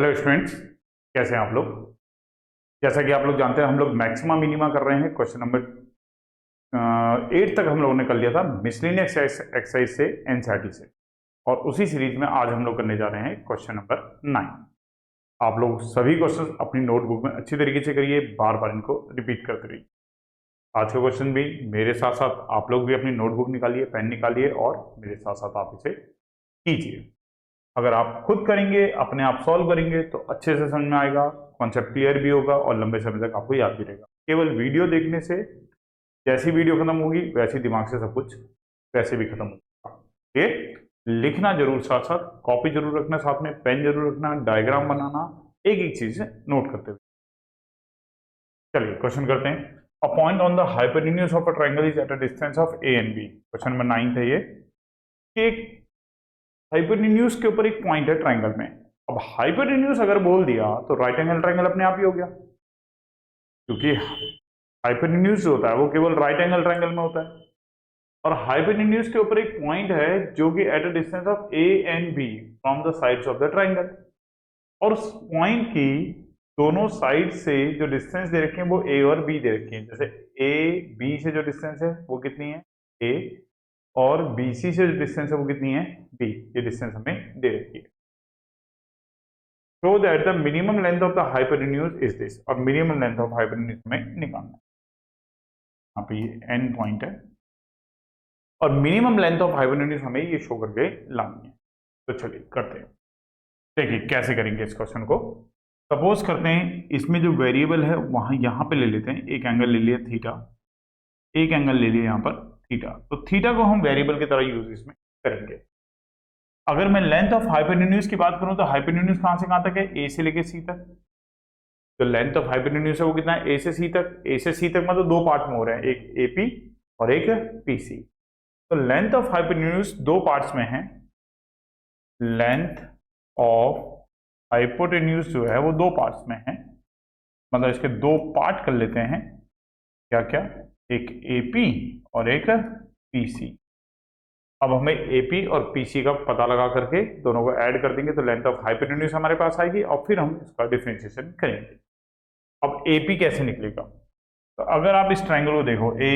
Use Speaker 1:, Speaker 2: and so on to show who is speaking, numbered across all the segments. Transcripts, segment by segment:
Speaker 1: Hello students, कैसे हैं आप लोग। जैसा कि आप लोग जानते हैं हम लोग मैक्सिमा मिनिमा कर रहे हैं। क्वेश्चन नंबर 8 तक हम लोगों ने कर लिया था मिसलेनियस एक्सरसाइज से एनसीईआरटी से, और उसी सीरीज में आज हम लोग करने जा रहे हैं क्वेश्चन नंबर 9। आप लोग सभी क्वेश्चन अपनी नोटबुक में अच्छी तरीके से करिए, बार बार इनको रिपीट करते रहिए। आज का क्वेश्चन भी मेरे साथ साथ आप लोग भी अपनी नोटबुक निकालिए, पेन निकालिए और मेरे साथ साथ आप इसे कीजिए। अगर आप खुद करेंगे, अपने आप सॉल्व करेंगे तो अच्छे से समझ में आएगा, कॉन्सेप्ट क्लियर भी होगा और लंबे समय तक आपको याद भी रहेगा। केवल वीडियो देखने से जैसी वीडियो खत्म होगी वैसे दिमाग से सब कुछ वैसे भी खत्म होगा। ये लिखना जरूर, साथ साथ कॉपी जरूर रखना, साथ में पेन जरूर रखना, डायग्राम बनाना, एक एक चीज नोट करते हुए। चलिए क्वेश्चन करते हैं। A point on the hypotenuse of a triangle is at a distance of a and b. Question number 9 है ये कि एक हाइपोटेन्यूज के ऊपर एक पॉइंट है ट्रायंगल में। अब हाइपोटेन्यूज अगर बोल दिया तो राइट एंगल ट्रायंगल अपने आप ही हो गया, क्योंकि हाइपोटेन्यूज जो होता है वो केवल राइट एंगल ट्रायंगल में होता है। और हाइपोटेन्यूज के ऊपर एक पॉइंट है जो कि at a distance of a and b from the sides of the triangle, और उस पॉइंट की दोनों साइड से जो डिस्टेंस दे रखे हैं वो ए और बी दे रखी है। जैसे ए बी से जो डिस्टेंस है वो कितनी है, ए, और BC से जो डिस्टेंस है वो कितनी है, B। ये डिस्टेंस हमें दे रखी है। Show that the minimum length of the hypotenuse is this, और मिनिमम लेंथ ऑफ हाइपोटेन्यूज हमें निकालना है। यहाँ पे ये एन पॉइंट है और मिनिमम लेंथ ऑफ हाइपोटेन्यूज हमें ये शो करके लानी है। तो चलिए करते हैं। देखिए कैसे करेंगे इस क्वेश्चन को। सपोज करते हैं इसमें जो वेरिएबल है वहां यहाँ पे ले लेते हैं, एक एंगल ले लिया थीटा, एक एंगल ले लिया यहाँ पर थीटा। तो थीटा को हम वेरिएबल की तरह यूज इसमें करेंगे। अगर मैं लेंथ ऑफ हाइपोटेन्यूज की बात करूं तो हाइपोटेन्यूज कहां से कहां तक है, ए से लेके सी तक। तो लेंथ ऑफ हाइपोटेन्यूज है वो कितना है, ए से सी तक। ए से सी तक मतलब दो पार्ट में हो रहे हैं, एक एपी और एक पीसी। तो लेंथ ऑफ हाइपोटेन्यूज दो पार्ट्स में है। लेंथ ऑफ हाइपोटेन्यूज जो है वो दो पार्ट्स में है, मतलब इसके दो पार्ट कर लेते हैं। क्या क्या, एक एपी और एक पीसी। अब हमें एपी और पीसी का पता लगा करके दोनों को ऐड कर देंगे तो लेंथ ऑफ हाइपोटेन्यूज हमारे पास आएगी, और फिर हम इसका डिफरेंशिएशन करेंगे। अब एपी कैसे निकलेगा, तो अगर आप इस ट्रायंगल को देखो ए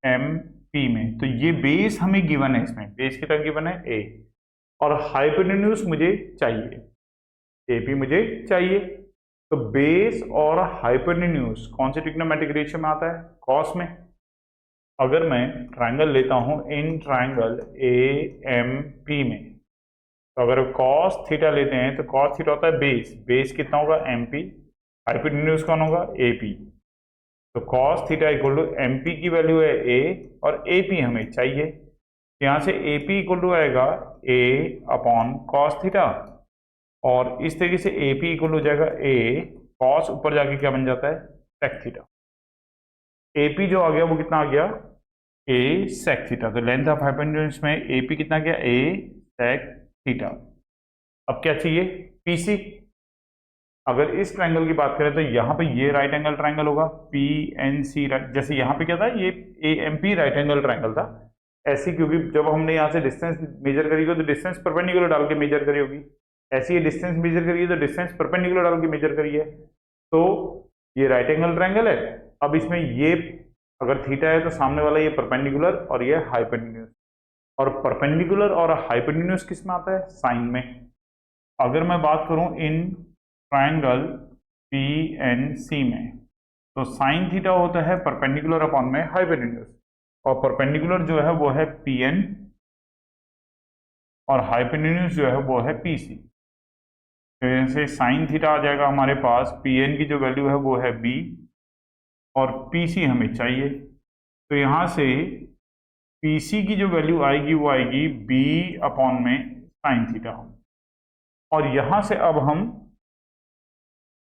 Speaker 1: एम पी में, तो ये बेस हमें गिवन है, इसमें बेस की तरह गिवन है ए, और हाइपोटेन्यूज मुझे चाहिए, एपी मुझे चाहिए। तो बेस और हाइपोटेन्यूज कौन से ट्रिग्नोमेट्रिक रेशियो में आता है, कॉस में। अगर मैं ट्रायंगल लेता हूं in triangle A M P में, तो अगर कॉस थीटा लेते हैं तो कॉस थीटा होता है बेस, बेस कितना होगा एम पी, हाइपोटेन्यूज कौन होगा ए पी। तो cos theta equal to M P की वैल्यू है ए और ए पी हमें चाहिए। यहाँ से ए पी इक्वल टू आएगा ए अपॉन कॉस थीटा, और इस तरीके से ए पी इक्वल हो जाएगा ए कॉस, ऊपर जाके क्या बन जाता है सेक थीटा। एपी जो आ गया वो कितना आ गया, ए सेक थीटा। तो लेंथ ऑफ हाइपोटेन्यूज में एपी कितना गया, ए सेक थीटा। अब क्या चाहिए, पीसी। अगर इस ट्रायंगल की बात करें तो यहाँ पे ये राइट एंगल ट्रायंगल होगा, पीएनसी। जैसे यहाँ पे क्या था, ये एएमपी राइट एंगल ट्रायंगल था, ऐसी, क्योंकि जब हमने यहाँ से डिस्टेंस मेजर करी हो तो डिस्टेंस परपेंडिकुलर डाल के मेजर करी होगी, ऐसी ये डिस्टेंस मेजर करिए तो डिस्टेंस परपेंडिकुलर डाल के मेजर करिए। तो ये राइट एंगल ट्रायंगल है। अब इसमें ये अगर थीटा है तो सामने वाला ये परपेंडिकुलर और ये हाइपोटेन्यूज, और परपेंडिकुलर और हाइपोटेन्यूज किस में आता है, साइन में। अगर मैं बात करूं इन ट्रायंगल पीएनसी में, तो साइन थीटा होता है परपेंडिकुलर अपॉन में हाइपोटेन्यूज, और परपेंडिकुलर जो है वो है पीएन और हाइपोटेन्यूज जो है वो है पीसी। तो जैसे साइन थीटा आ जाएगा हमारे पास, पीएन की जो वैल्यू है वो है बी और पीसी हमें चाहिए। तो यहाँ से पीसी की जो वैल्यू आएगी वो आएगी बी अपॉन में साइन थीटा, और यहाँ से अब हम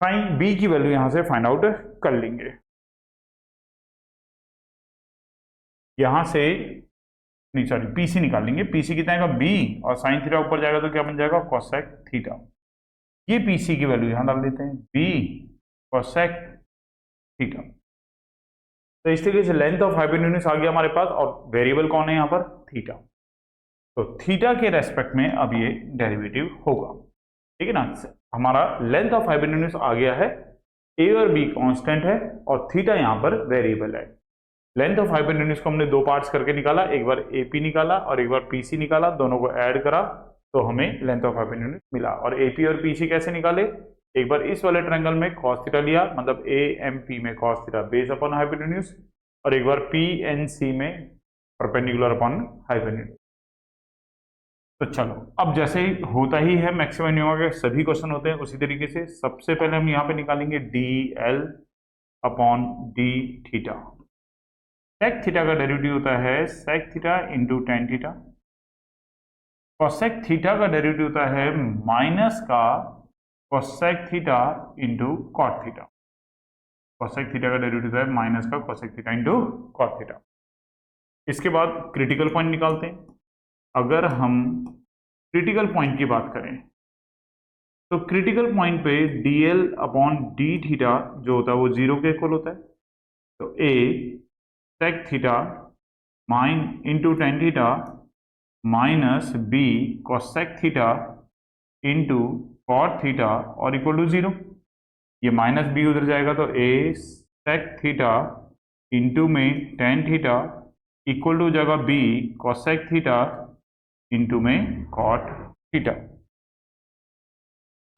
Speaker 1: साइन बी की वैल्यू यहाँ से फाइंड आउट कर लेंगे। यहाँ से नहीं, सॉरी, पीसी निकाल लेंगे। पीसी कितना आएगा बी, और साइन थीटा ऊपर जाएगा तो क्या बन जाएगा कोसेक थीटा। ये पीसी की वैल्यू यहाँ डाल देते हैं, बी कोसेक थीटा। तो इस तरीके से लेंथ ऑफ हाइपोटेन्यूज आ गया हमारे पास, और वेरिएबल कौन है यहाँ पर, थीटा। तो थीटा के रेस्पेक्ट में अब ये डेरिवेटिव होगा, ठीक है ना। हमारा लेंथ ऑफ हाइपोटेन्यूज आ गया है, ए और बी कांस्टेंट है और थीटा यहाँ पर वेरिएबल है। लेंथ ऑफ हाइपोटेन्यूज को हमने दो पार्ट्स करके निकाला, एक बार एपी निकाला और एक बार पीसी निकाला, दोनों को ऐड करा तो हमें लेंथ ऑफ हाइपोटेन्यूज मिला। और एपी और पीसी कैसे निकाले, एक बार इस वाले ट्रायंगल में cos थीटा लिया, मतलब ए एम पी में cos theta base upon hypotenuse, और एक बार पी एन सी में परपेंडिकुलर अपॉन हाइपोटेन्यूज। तो चलो अब जैसे ही होता ही है मैक्सिमम मिनिमम के सभी क्वेश्चन होते हैं उसी तरीके से, सबसे पहले हम यहाँ पे निकालेंगे d l upon d theta. Sec theta का डेरिवेटिव होता है sec theta into tan theta, cosec theta का डेरिवेटिव होता है माइनस का cosec theta into cot theta. Cosec theta का डेरिवेटिव है माइनस का cosec theta into cot theta. इसके बाद क्रिटिकल पॉइंट निकालते हैं। अगर हम क्रिटिकल पॉइंट की बात करें तो क्रिटिकल पॉइंट पे dl अपॉन डी थीटा जो होता है वो जीरो के इक्वल होता है। तो a sec theta mine into tan theta minus b cosec theta into cot theta और इक्वल टू जीरो। ये माइनस बी उधर जाएगा तो a सेक थीटा इंटू में टेन थीटा इक्वल टू हो जाएगा बी कोसेक थीटा इंटू में cot theta.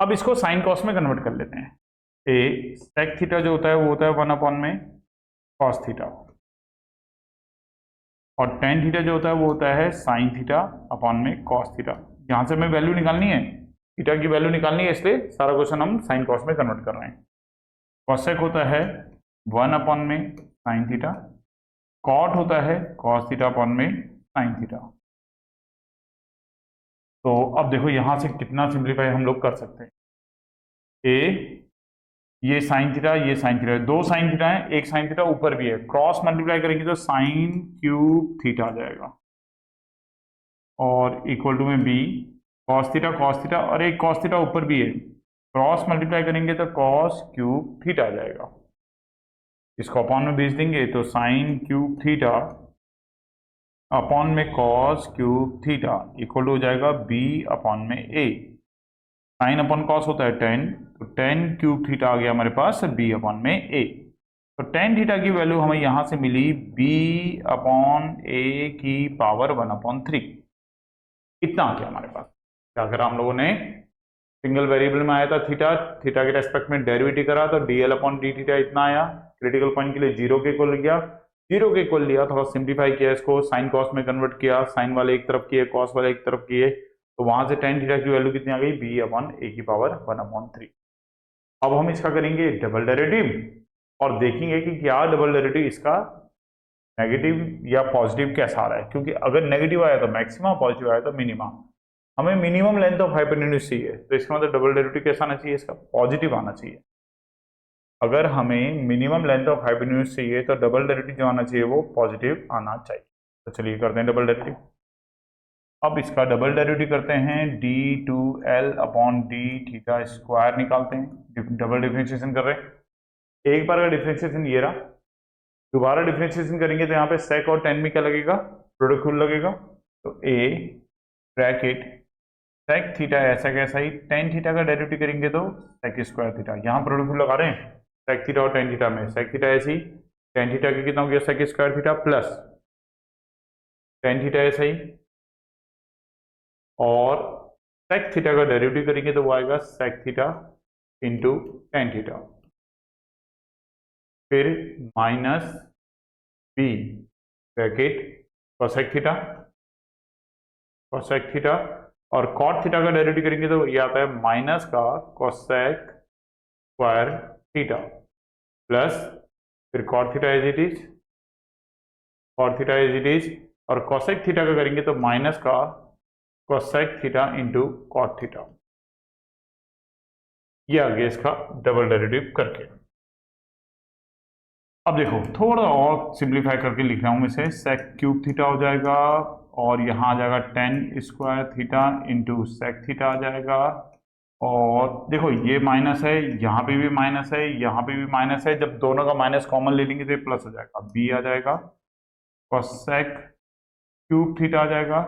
Speaker 1: अब इसको साइन कॉस में कन्वर्ट कर लेते हैं। ए सेक थीटा जो होता है वो होता है वन अपॉन में कॉस थीटा, और टेन थीटा जो होता है वो होता है साइन थीटा अपॉन में कॉस थीटा। यहां से हमें वैल्यू निकालनी है, थीटा की वैल्यू निकालनी है, इसलिए सारा क्वेश्चन हम साइन कॉस में कन्वर्ट कर रहे हैं। कॉसेक होता है वन अपॉन में साइन थीटा, कॉट होता है कॉस थीटा अपॉन में साइन थीटा। तो अब देखो यहां से कितना सिंप्लीफाई हम लोग कर सकते हैं। ए ये साइन थीटा, ये साइन थीटा, दो साइन थीटा है, एक साइन थीटा ऊपर भी है, क्रॉस मल्टीप्लाई करेंगे तो साइन क्यूब थीटा आ जाएगा और इक्वल टू में बी कॉस थीटा और एक कॉस थीटा ऊपर भी है, क्रॉस मल्टीप्लाई करेंगे तो कॉस क्यूब थीटा आ जाएगा। इसको अपॉन में भेज देंगे तो साइन क्यूब थीटा अपॉन में कॉस क्यूब थीटा इक्वल हो जाएगा बी अपॉन में ए। साइन अपॉन कॉस होता है टेन, तो टेन क्यूब थीटा आ गया हमारे पास बी अपॉन में ए। तो टेन थीटा की वैल्यू हमें यहां से मिली बी अपॉन ए की पावर वन अपॉन थ्री। इतना आ गया हमारे पास। क्या करा हम लोगों ने, सिंगल वेरिएबल में आया था थीटा, थीटा के रेस्पेक्ट में डेरिवेटिव करा तो D l upon d theta इतना आया। क्रिटिकल पॉइंट के लिए जीरो के इक्वल गया, जीरो के इक्वल लिया, थोड़ा सिंप्लीफाई किया, इसको साइन कॉस में कन्वर्ट किया, साइन वाले एक तरफ किए कॉस वाले एक तरफ किए, तो वहां से टेन थीटा की वैल्यू कितनी आ गई, बी अपॉन ए की पावर वन अपॉन थ्री। अब हम इसका करेंगे डबल डेरिवेटिव और देखेंगे कि क्या डबल डेरिवेटिव इसका नेगेटिव या पॉजिटिव कैसा आ रहा है, क्योंकि अगर नेगेटिव आया तो मैक्सिमम, पॉजिटिव आया तो मिनिमम। हमें मिनिमम लेंथ ऑफ हाइपोटेन्यूज चाहिए, तो इसका मतलब डबल डेरिवेटिव कैसा आना चाहिए, इसका पॉजिटिव आना चाहिए। अगर हमें मिनिमम लेंथ ऑफ हाइपोटेन्यूज चाहिए तो डबल डेरिवेटिव जो आना चाहिए वो पॉजिटिव आना चाहिए। तो चलिए करते हैं डबल डेरिवेटिव। अब इसका डबल डेरिवेटिव करते हैं, d two l upon d theta square निकालते हैं, डबल डिफरेंशिएशन कर रहे हैं। एक बार का डिफरेंशिएशन ये रहा, दोबारा डिफरेंशिएशन करेंगे तो यहाँ पे सेक और टेन में क्या लगेगा, प्रोडक्ट रूल लगेगा। तो ए ब्रैकेट सेक थीटा ऐसा कैसा ही, टेन थीटा का डेरिवेटिव करेंगे तो सेक स्क्वायर थीटा, यहाँ प्रोडक्ट रूल लगा रहे हैं सेक थीटा और टेन थीटा में। सेक थीटा ऐसी, टेन थीटा के कितना हो गया sec square theta plus tan theta ऐसा ही, और सेक थीटा का डेरिवेटिव करेंगे तो वो आएगा sec theta into tan theta, फिर minus B bracket cosec theta और कॉट थीटा का डेरिवेटिव करेंगे तो ये आता है माइनस का कोसेक स्क्वायर थीटा प्लस फिर cot theta as it is, और कोसेक थीटा का करेंगे तो माइनस का cosec theta into cot theta. ये आ गया इसका डबल डेरिवेटिव करके। अब देखो थोड़ा और सिंप्लीफाई करके लिख रहा हूं, इसे सेक क्यूब थीटा हो जाएगा और यहाँ आ जाएगा tan square theta into sec theta आ जाएगा, और देखो ये माइनस है, यहाँ पे भी माइनस है, यहाँ पे भी माइनस है, जब दोनों का माइनस कॉमन ले लेंगे तो ये प्लस हो जाएगा, बी आ जाएगा कोसेक क्यूब थीटा आ जाएगा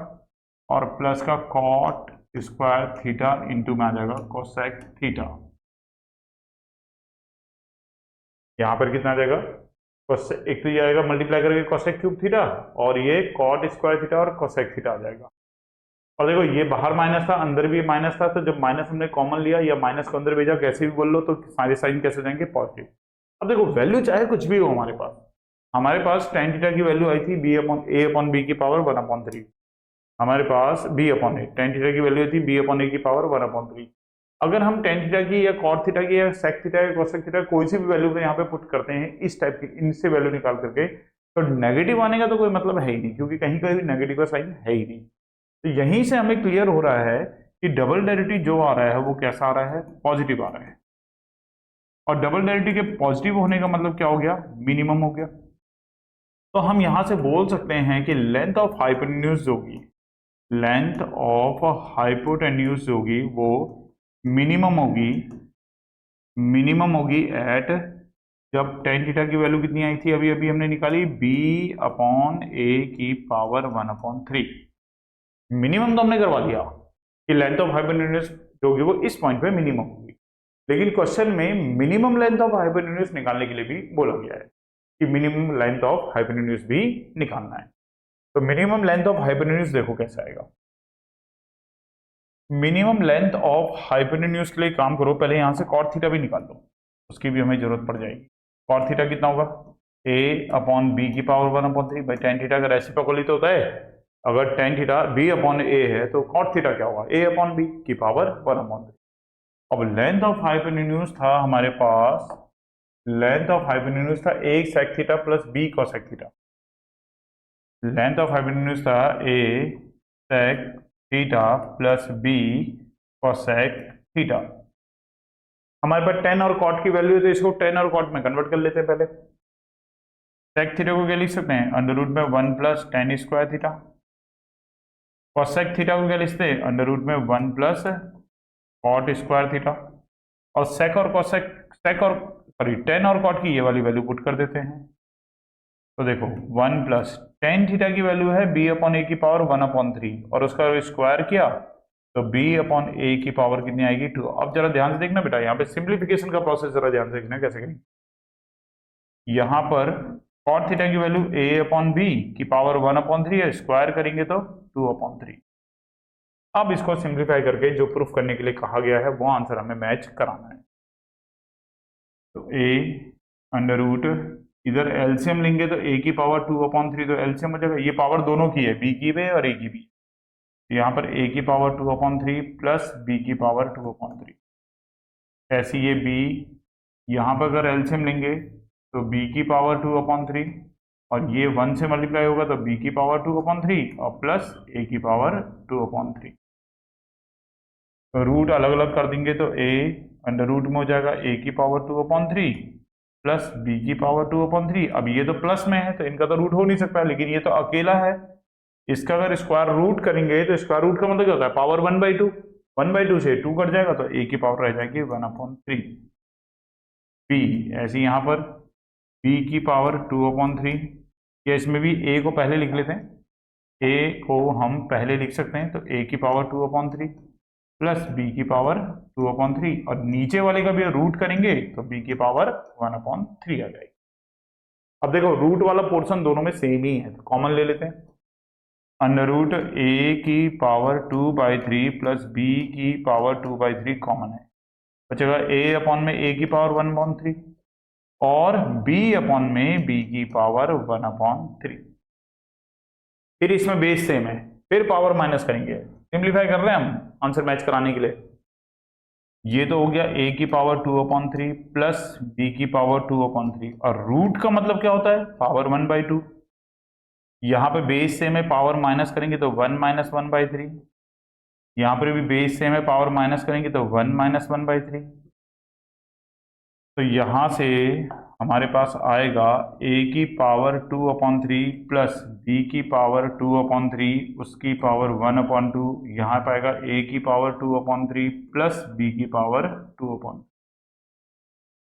Speaker 1: और प्लस का कॉट स्क्वायर थीटा इंटू में आ जाएगा कोसेक थीटा। यहां पर कितना आ जाएगा, एक तो ये आएगा मल्टीप्लाई करके कोसेक क्यूब थीटा, और ये कॉट स्क्वायर थीटा और कोसेक थीटा आ जाएगा। और देखो ये बाहर माइनस था, अंदर भी माइनस था, तो जब माइनस हमने कॉमन लिया या माइनस को अंदर भेजा, कैसे भी बोल लो, तो सारे साइन कैसे हो जाएंगे, पॉजिटिव। अब देखो वैल्यू चाहे कुछ भी हो, हमारे पास टेन थीटा की वैल्यू आई थी ए अपॉन बी की पावर 1/3। हमारे पास बी अपॉन ए, टेन थीटा की वैल्यू थी बी अपॉन ए की पावर 1/3। अगर हम टेन थीटा की या कॉट थीटा की या सेक थीटा या कोसेक थीटा कोई सी भी वैल्यू को यहाँ पे पुट करते हैं इस टाइप की, इनसे वैल्यू निकाल करके, तो नेगेटिव आने का तो कोई मतलब है ही नहीं, क्योंकि कहीं कहीं नेगेटिव का साइन है ही नहीं। तो यहीं से हमें क्लियर हो रहा है कि डबल डेरिवेटिव जो आ रहा है वो कैसा आ रहा है, पॉजिटिव आ रहा है। और डबल डेरिवेटिव के पॉजिटिव होने का मतलब क्या हो गया, मिनिमम हो गया। तो हम यहां से बोल सकते हैं कि लेंथ ऑफ हाइपोटेन्यूज होगी, लेंथ ऑफ हाइपोटेन्यूज होगी वो मिनिमम होगी एट, जब टेन थीटा की वैल्यू कितनी आई थी, अभी अभी हमने निकाली बी अपॉन ए की पावर 1/3। मिनिमम तो हमने करवा दिया कि लेंथ ऑफ हाइपोटेन्यूज जो होगी वो इस पॉइंट पे मिनिमम होगी, लेकिन क्वेश्चन में मिनिमम लेंथ ऑफ हाइपोटेन्यूज निकालने के लिए भी बोला गया है कि मिनिमम लेंथ ऑफ हाइपोटेन्यूज भी निकालना है। तो मिनिमम लेंथ ऑफ हाइपोटेन्यूज देखो कैसे आएगा। मिनिमम लेंथ ऑफ हाइपोटेन्यूज के लिए काम करो, पहले यहां से कॉट थीटा भी निकाल लो, उसकी भी हमें जरूरत पड़ जाएगी। कॉट थीटा कितना होगा, ए अपॉन बी की पावर 1/3। भाई टेन थीटा का रेसिप्रोकल ही तो होता है, अगर टेन थीटा बी अपॉन ए है तो कॉट थीटा क्या होगा, ए अपॉन बी की पावर 1/3। अब लेंथ ऑफ हाइपोटेन्यूज था हमारे पास, लेंथ ऑफ हाइपोटेन्यूज था A sec theta plus B cosec theta. Length of hypotenuse था A sec theta plus B cosec theta. हमारे पास टेन और कॉट की वैल्यू है, तो इसको टेन और कॉट में कन्वर्ट कर लेते हैं पहले। सेक थीटा को क्या लिख सकते हैं, अंडर रूट में 1 plus ten square theta. Cosec theta को क्या लिखते हैं, अंडर रूट में 1 प्लस कॉट स्क्वायर थीटा। और सेक और टेन और कॉट की ये वाली वैल्यू पुट कर देते हैं। तो देखो 1 प्लस टेन थीटा की वैल्यू है बी अपॉन ए की पावर 1/3, और उसका स्क्वायर किया तो बी अपॉन ए की पावर कितनी आएगी, 2। अब जरा ध्यान से देखना बेटा, यहाँ पे सिंप्लीफिकेशन का प्रोसेस जरा ध्यान से देखना कैसे करेंगे। यहाँ पर कॉट थीटा की वैल्यू ए अपॉन बी की पावर 1/3 है, स्क्वायर करेंगे तो 2/3। अब इसको सिंप्लीफाई करके जो प्रूफ करने के लिए कहा गया है वो आंसर हमें मैच कराना है। तो ए अंडर रूट, इधर एलसीएम लेंगे तो ए की पावर 2/3, तो एलसीएम हो जाएगा, ये पावर दोनों की है, बी की भी और ए की भी। यहाँ पर ए की पावर 2/3 प्लस बी की पावर 2/3, ऐसी ये बी, यहाँ पर अगर एलसीएम लेंगे तो बी की पावर 2/3, और ये 1 से मल्टीप्लाई होगा तो बी की पावर 2/3 और प्लस ए की पावर 2/3। तो रूट अलग अलग कर देंगे तो ए अंडर रूट में हो जाएगा ए की पावर 2/3 प्लस बी की पावर 2/3। अब ये तो प्लस में है तो इनका तो रूट हो नहीं सकता, लेकिन ये तो अकेला है, इसका अगर स्क्वायर रूट करेंगे तो स्क्वायर रूट का मतलब क्या होता है, पावर 1/2, 1/2 से 2 कट जाएगा तो ए की पावर रह जाएगी 1/3। बी ऐसे यहाँ पर बी की पावर 2/3, या इसमें भी ए को पहले लिख लेते हैं, ए को हम पहले लिख सकते हैं, तो ए की पावर 2/3 प्लस बी की पावर 2/3, और नीचे वाले का भी रूट करेंगे तो बी की पावर 1/3 आ जाएगी। अब देखो रूट वाला पोर्शन दोनों में सेम ही है, तो कॉमन ले लेते हैं। अंडर रूट ए की पावर 2/3 प्लस बी की पावर 2/3 कॉमन है, बचेगा ए अपॉन में ए की पावर 1/3 और बी अपॉन में बी की पावर 1/3। फिर इसमें बेस सेम है, फिर पावर माइनस करेंगे, सिंप्लीफाई कर रहे हैं हम आंसर मैच कराने के लिए। ये तो हो गया a की पावर 2/3 प्लस b की पावर 2/3, और रूट का मतलब क्या होता है, पावर 1/2। यहाँ पे बेस सेम है, पावर माइनस करेंगे तो 1 - 1/3, यहाँ पर भी बेस सेम है, पावर माइनस करेंगे तो 1 - 1/3। तो यहाँ से हमारे पास आएगा a की पावर 2/3 प्लस b की पावर 2/3 उसकी पावर 1/2, यहाँ पर आएगा a की पावर 2/3 प्लस b की पावर 2/3।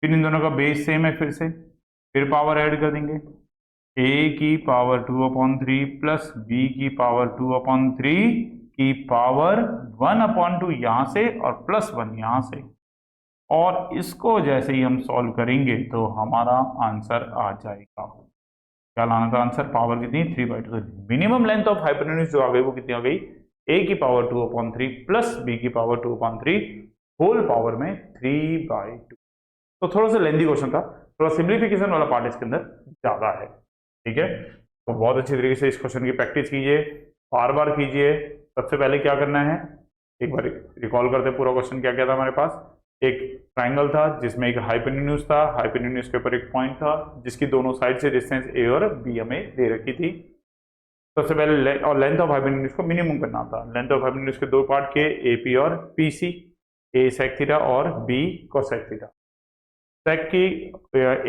Speaker 1: फिर इन दोनों का बेस सेम है, फिर पावर ऐड कर देंगे, a की पावर 2/3 प्लस b की पावर 2/3 की पावर 1/2 यहाँ से और +1 यहाँ से, और इसको जैसे ही हम सॉल्व करेंगे तो हमारा आंसर आ जाएगा। क्या लाना था आंसर? पावर कितनी? 3/2। मिनिमम लेंथ ऑफ हाइपोटेन्यूज जो आ गई वो कितनी आ गई? a की पावर 2/3 प्लस b की पावर 2/3 होल पावर में 3/2। तो थोड़ा सा लेंथी क्वेश्चन था, थोड़ा सिंप्लीफिकेशन वाला पार्ट इसके अंदर ज्यादा है। ठीक है, तो बहुत अच्छी तरीके से इस क्वेश्चन की प्रैक्टिस कीजिए, बार बार कीजिए। सबसे पहले क्या करना है, एक बार रिकॉल करते पूरा क्वेश्चन क्या क्या था हमारे पास। एक ट्राइंगल था जिसमें एक हाइपोटेन्यूज था, हाइपोटेन्यूज के ऊपर एक पॉइंट था जिसकी दोनों साइड से डिस्टेंस ए और बी हमें दे रखी थी। सबसे पहले और लेंथ ऑफ हाइपोटेन्यूज को मिनिमम करना था। लेंथ ऑफ हाइपोटेन्यूज के दो पार्ट के, एपी और पीसी, ए सेक थीटा और बी कोसेक थीटा। सेक की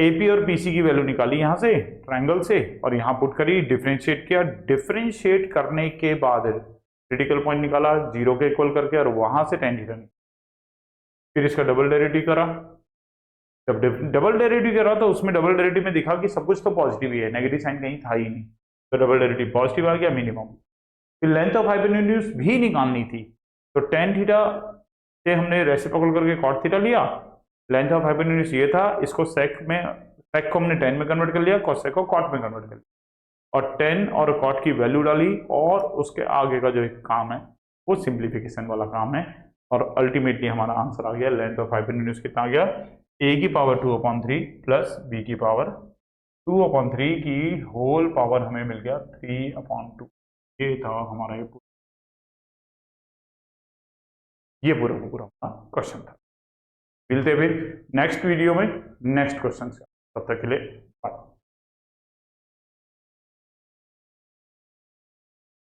Speaker 1: एपी और पीसी की वैल्यू निकाली यहाँ से ट्राइंगल से और यहाँ पुट करी, डिफरेंशिएट किया। डिफरेंशिएट करने के बाद क्रिटिकल पॉइंट निकाला 0 के इक्वल करके और वहां से tan थीटा। फिर इसका डबल डेरिवेटिव करा। जब डबल डेरिवेटिव करा तो उसमें डबल डेरिवेटिव में दिखा कि सब कुछ तो पॉजिटिव ही है, नेगेटिव साइन कहीं था ही नहीं, तो डबल डेरिवेटिव पॉजिटिव आ गया मिनिमम। फिर लेंथ ऑफ हाइपोटेन्यूज भी निकालनी थी, तो tan थीटा से हमने रेसिप्रोकल करके cot थीटा लिया। लेंथ ऑफ हाइपोटेन्यूज ये था, इसको सेक को हमने tan में कन्वर्ट कर लिया, कोसेक को cot में कन्वर्ट कर लिया और tan और cot की वैल्यू डाली और उसके आगे का जो एक काम है वो सिंप्लीफिकेशन वाला काम है और अल्टीमेटली हमारा आंसर आ गया। लेंथ ऑफ हाइपोटेन्यूज कितना आ गया? a की पावर 2/3 प्लस b की पावर 2/3 की होल पावर हमें मिल गया 3/2। ये था हमारा ये पूरा हमारा क्वेश्चन था। मिलते फिर नेक्स्ट वीडियो में नेक्स्ट क्वेश्चन से, तब तक के लिए